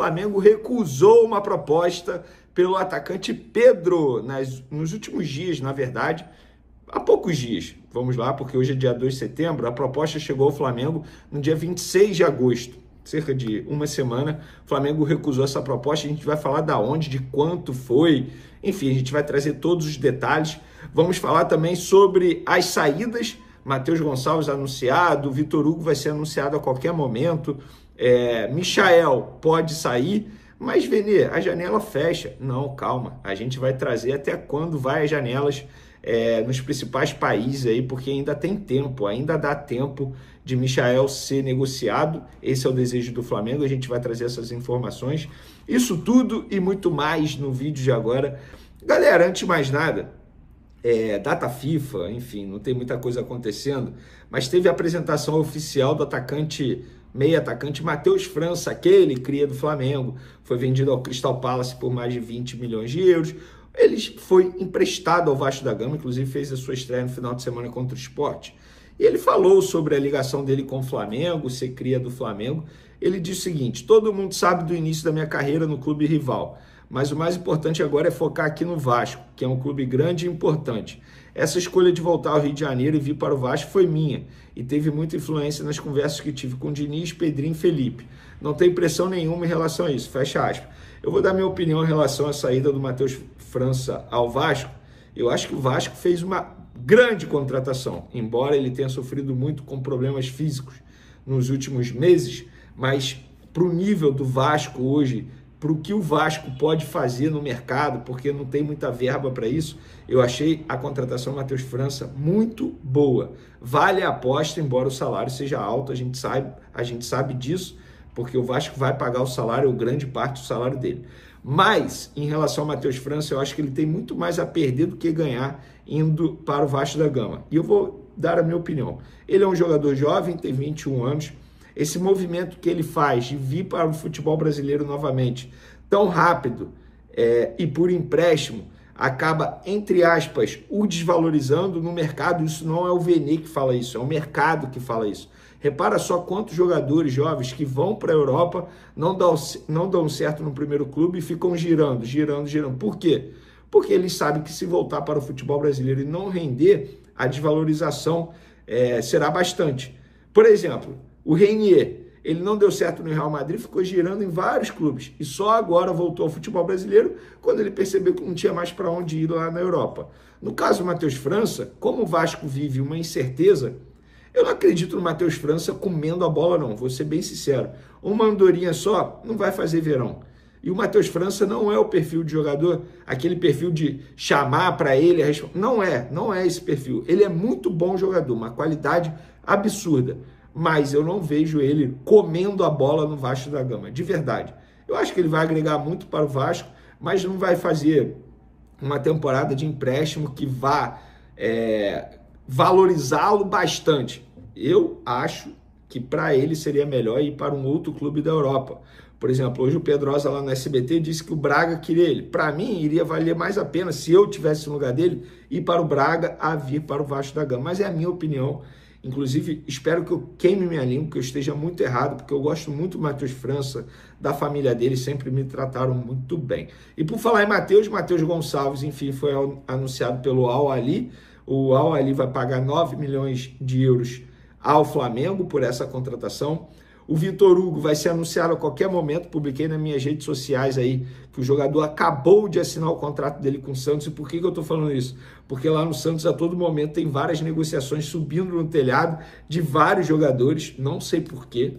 Flamengo recusou uma proposta pelo atacante Pedro nos últimos dias, na verdade, há poucos dias. Vamos lá, porque hoje é dia 2 de setembro, a proposta chegou ao Flamengo no dia 26 de agosto. Cerca de uma semana, o Flamengo recusou essa proposta. A gente vai falar da onde, de quanto foi, enfim, a gente vai trazer todos os detalhes. Vamos falar também sobre as saídas. Matheus Gonçalves anunciado, Vitor Hugo vai ser anunciado a qualquer momento, Michael pode sair, mas Vene, a janela fecha. Não, calma, a gente vai trazer até quando vai as janelas nos principais países aí, porque ainda tem tempo, ainda dá tempo de Michael ser negociado. Esse é o desejo do Flamengo, a gente vai trazer essas informações, isso tudo e muito mais no vídeo de agora. Galera, antes de mais nada, data FIFA, enfim, não tem muita coisa acontecendo, mas teve a apresentação oficial do meio atacante Matheus França, aquele cria do Flamengo, foi vendido ao Crystal Palace por mais de 20 milhões de euros. Ele foi emprestado ao Vasco da Gama, inclusive fez a sua estreia no final de semana contra o Sport. E ele falou sobre a ligação dele com o Flamengo, ser cria do Flamengo. Ele disse o seguinte: todo mundo sabe do início da minha carreira no clube rival, mas o mais importante agora é focar aqui no Vasco, que é um clube grande e importante. Essa escolha de voltar ao Rio de Janeiro e vir para o Vasco foi minha, e teve muita influência nas conversas que tive com o Diniz, Pedrinho e Felipe. Não tem pressão nenhuma em relação a isso, fecha aspas. Eu vou dar minha opinião em relação à saída do Matheus França ao Vasco. Eu acho que o Vasco fez uma grande contratação, embora ele tenha sofrido muito com problemas físicos nos últimos meses, mas para o nível do Vasco hoje, para o que o Vasco pode fazer no mercado, porque não tem muita verba para isso, eu achei a contratação do Matheus França muito boa. Vale a aposta, embora o salário seja alto, a gente sabe disso, porque o Vasco vai pagar o salário, ou grande parte do salário dele. Mas, em relação ao Matheus França, eu acho que ele tem muito mais a perder do que ganhar indo para o Vasco da Gama. E eu vou dar a minha opinião. Ele é um jogador jovem, tem 21 anos, esse movimento que ele faz de vir para o futebol brasileiro novamente tão rápido e por empréstimo, acaba, entre aspas, o desvalorizando no mercado. Isso não é o Vene que fala isso, é o mercado que fala isso. Repara só quantos jogadores jovens que vão para a Europa não dão certo no primeiro clube e ficam girando. Por quê? Porque eles sabem que se voltar para o futebol brasileiro e não render, a desvalorização será bastante. Por exemplo, o Reinier, ele não deu certo no Real Madrid, ficou girando em vários clubes e só agora voltou ao futebol brasileiro quando ele percebeu que não tinha mais para onde ir lá na Europa. No caso do Matheus França, como o Vasco vive uma incerteza, eu não acredito no Matheus França comendo a bola não, vou ser bem sincero. Uma andorinha só não vai fazer verão. E o Matheus França não é o perfil de jogador, aquele perfil de chamar para ele, não é esse perfil. Ele é muito bom jogador, uma qualidade absurda, mas eu não vejo ele comendo a bola no Vasco da Gama, de verdade. Eu acho que ele vai agregar muito para o Vasco, mas não vai fazer uma temporada de empréstimo que vá valorizá-lo bastante. Eu acho que para ele seria melhor ir para um outro clube da Europa. Por exemplo, hoje o Pedrosa lá no SBT disse que o Braga queria ele. Para mim, iria valer mais a pena, se eu tivesse no lugar dele, ir para o Braga a vir para o Vasco da Gama. Mas é a minha opinião. Inclusive, espero que eu queime minha língua, que eu esteja muito errado, porque eu gosto muito do Matheus França, da família dele, sempre me trataram muito bem. E por falar em Matheus Gonçalves, enfim, foi anunciado pelo Al Ahly. O Al Ahly vai pagar 9 milhões de euros ao Flamengo por essa contratação. O Vitor Hugo vai ser anunciado a qualquer momento. Publiquei nas minhas redes sociais aí que o jogador acabou de assinar o contrato dele com o Santos. E por que eu estou falando isso? Porque lá no Santos, a todo momento, tem várias negociações subindo no telhado de vários jogadores. Não sei por quê.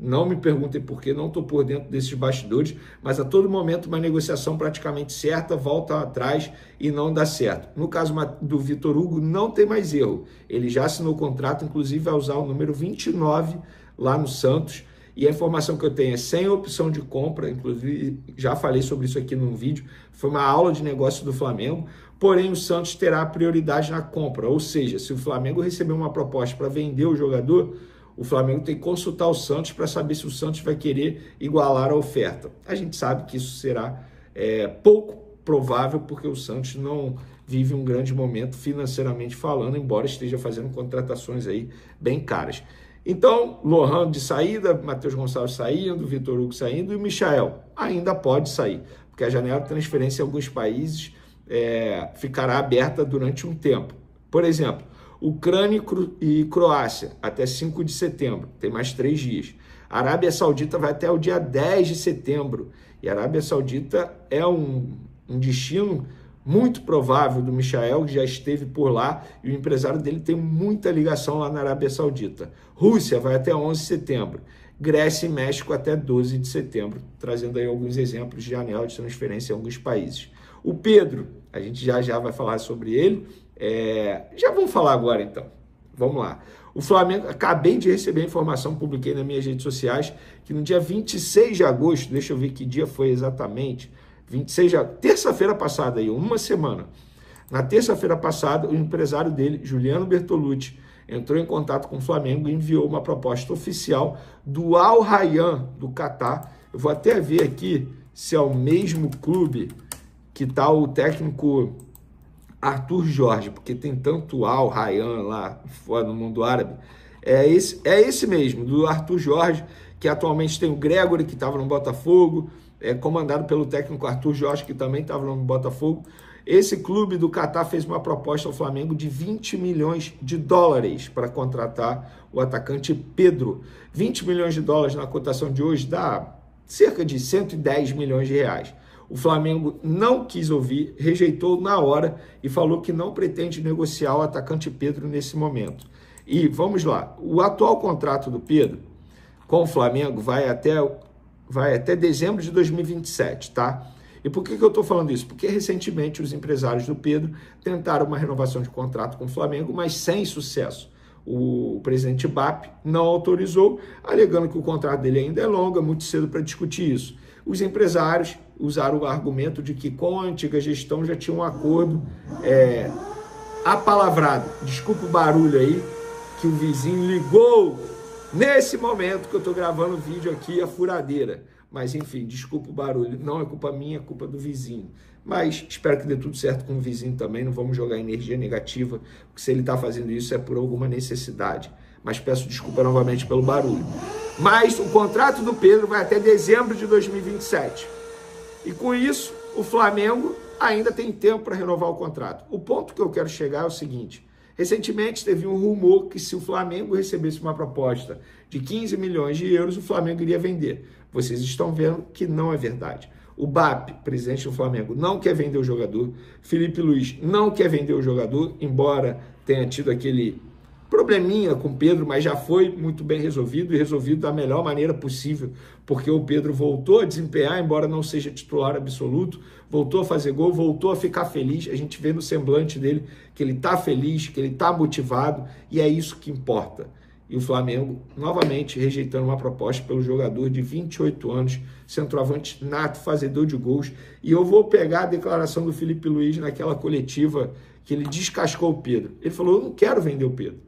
Não me perguntem por quê, não estou por dentro desses bastidores, mas a todo momento uma negociação praticamente certa, volta atrás e não dá certo. No caso do Vitor Hugo, não tem mais erro. Ele já assinou o contrato, inclusive vai usar o número 29 lá no Santos, e a informação que eu tenho é sem opção de compra, inclusive já falei sobre isso aqui num vídeo, foi uma aula de negócio do Flamengo, porém o Santos terá prioridade na compra, ou seja, se o Flamengo receber uma proposta para vender o jogador, o Flamengo tem que consultar o Santos para saber se o Santos vai querer igualar a oferta. A gente sabe que isso será pouco provável, porque o Santos não vive um grande momento financeiramente falando, embora esteja fazendo contratações aí bem caras. Então, Lohan de saída, Matheus Gonçalves saindo, Vitor Hugo saindo e o Michael ainda pode sair, porque a janela de transferência em alguns países ficará aberta durante um tempo. Por exemplo, Ucrânia e Croácia, até 5 de setembro, tem mais 3 dias. A Arábia Saudita vai até o dia 10 de setembro, e a Arábia Saudita é um destino muito provável do Michael, que já esteve por lá, e o empresário dele tem muita ligação lá na Arábia Saudita. Rússia vai até 11 de setembro, Grécia e México até 12 de setembro, trazendo aí alguns exemplos de janela de transferência em alguns países. O Pedro, a gente já vai falar sobre ele, já vamos falar agora então, vamos lá. O Flamengo, acabei de receber a informação, publiquei nas minhas redes sociais, que no dia 26 de agosto, deixa eu ver que dia foi exatamente, terça-feira passada, aí, uma semana. Na terça-feira passada, o empresário dele, Juliano Bertolucci, entrou em contato com o Flamengo e enviou uma proposta oficial do Al Rayyan, do Catar. Eu vou até ver aqui se é o mesmo clube que está o técnico Arthur Jorge, porque tem tanto Al Rayyan lá fora no mundo árabe. É esse mesmo, do Arthur Jorge, que atualmente tem o Gregory, que estava no Botafogo, comandado pelo técnico Arthur Jorge, que também estava no Botafogo. Esse clube do Catar fez uma proposta ao Flamengo de 20 milhões de dólares para contratar o atacante Pedro. 20 milhões de dólares na cotação de hoje dá cerca de 110 milhões de reais. O Flamengo não quis ouvir, rejeitou na hora e falou que não pretende negociar o atacante Pedro nesse momento. E vamos lá, o atual contrato do Pedro com o Flamengo vai até dezembro de 2027, tá? E por que eu estou falando isso? Porque recentemente os empresários do Pedro tentaram uma renovação de contrato com o Flamengo, mas sem sucesso. O presidente BAP não autorizou, alegando que o contrato dele ainda é longo, é muito cedo para discutir isso. Os empresários usaram o argumento de que com a antiga gestão já tinha um acordo apalavrado. Desculpa o barulho aí, que o vizinho ligou nesse momento que eu estou gravando o vídeo aqui, a furadeira. Mas, enfim, desculpa o barulho. Não é culpa minha, é culpa do vizinho. Mas espero que dê tudo certo com o vizinho também. Não vamos jogar energia negativa, porque se ele está fazendo isso é por alguma necessidade. Mas peço desculpa novamente pelo barulho. Mas o contrato do Pedro vai até dezembro de 2027. E com isso, o Flamengo ainda tem tempo para renovar o contrato. O ponto que eu quero chegar é o seguinte. Recentemente teve um rumor que se o Flamengo recebesse uma proposta de 15 milhões de euros, o Flamengo iria vender. Vocês estão vendo que não é verdade. O BAP, presidente do Flamengo, não quer vender o jogador. Felipe Luiz não quer vender o jogador, embora tenha tido aquele probleminha com o Pedro, mas já foi muito bem resolvido e resolvido da melhor maneira possível, porque o Pedro voltou a desempenhar, embora não seja titular absoluto, voltou a fazer gol, voltou a ficar feliz. A gente vê no semblante dele que ele está feliz, que ele está motivado, e é isso que importa. E o Flamengo, novamente, rejeitando uma proposta pelo jogador de 28 anos, centroavante nato, fazedor de gols. E eu vou pegar a declaração do Felipe Luiz naquela coletiva que ele descascou o Pedro. Ele falou, eu não quero vender o Pedro.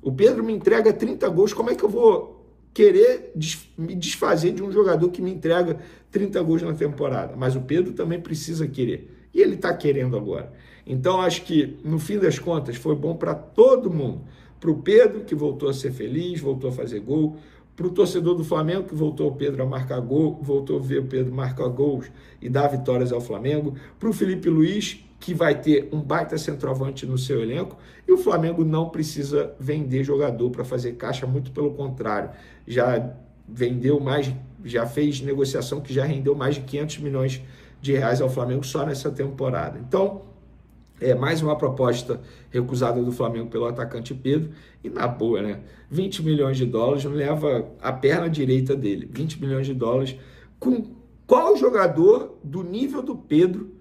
O Pedro me entrega 30 gols, como é que eu vou querer me desfazer de um jogador que me entrega 30 gols na temporada? Mas o Pedro também precisa querer. E ele está querendo agora. Então, acho que, no fim das contas, foi bom para todo mundo. Para o Pedro, que voltou a ser feliz, voltou a fazer gol. Para o torcedor do Flamengo, que voltou o Pedro a marcar gol, voltou a ver o Pedro marcar gols e dar vitórias ao Flamengo. Para o Felipe Luiz, que vai ter um baita centroavante no seu elenco. E o Flamengo não precisa vender jogador para fazer caixa, muito pelo contrário. Já vendeu mais, já fez negociação que já rendeu mais de 500 milhões de reais ao Flamengo só nessa temporada. Então, é mais uma proposta recusada do Flamengo pelo atacante Pedro. E na boa, né? 20 milhões de dólares não leva a perna direita dele. 20 milhões de dólares. Com qual jogador do nível do Pedro,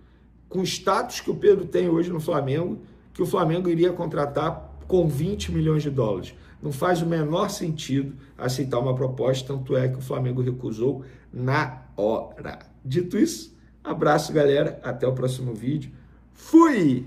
com o status que o Pedro tem hoje no Flamengo, que o Flamengo iria contratar com 20 milhões de dólares? Não faz o menor sentido aceitar uma proposta, tanto é que o Flamengo recusou na hora. Dito isso, abraço, galera. Até o próximo vídeo. Fui!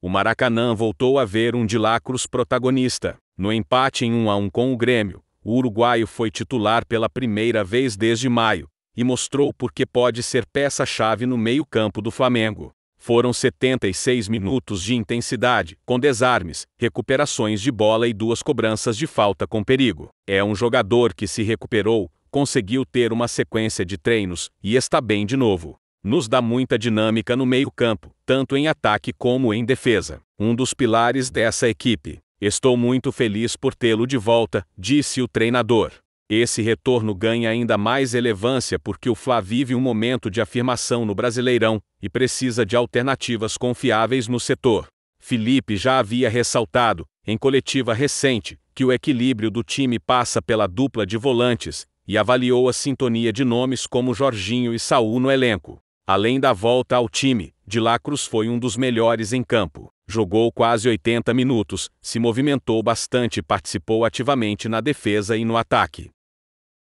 O Maracanã voltou a ver um de Lacros protagonista. No empate em 1-1 com o Grêmio, o uruguaio foi titular pela primeira vez desde maio e mostrou por que pode ser peça-chave no meio-campo do Flamengo. Foram 76 minutos de intensidade, com desarmes, recuperações de bola e 2 cobranças de falta com perigo. É um jogador que se recuperou, conseguiu ter uma sequência de treinos e está bem de novo. Nos dá muita dinâmica no meio-campo, tanto em ataque como em defesa. Um dos pilares dessa equipe. Estou muito feliz por tê-lo de volta, disse o treinador. Esse retorno ganha ainda mais relevância porque o Fla vive um momento de afirmação no Brasileirão e precisa de alternativas confiáveis no setor. Felipe já havia ressaltado, em coletiva recente, que o equilíbrio do time passa pela dupla de volantes e avaliou a sintonia de nomes como Jorginho e Saúl no elenco. Além da volta ao time, De La Cruz foi um dos melhores em campo. Jogou quase 80 minutos, se movimentou bastante e participou ativamente na defesa e no ataque.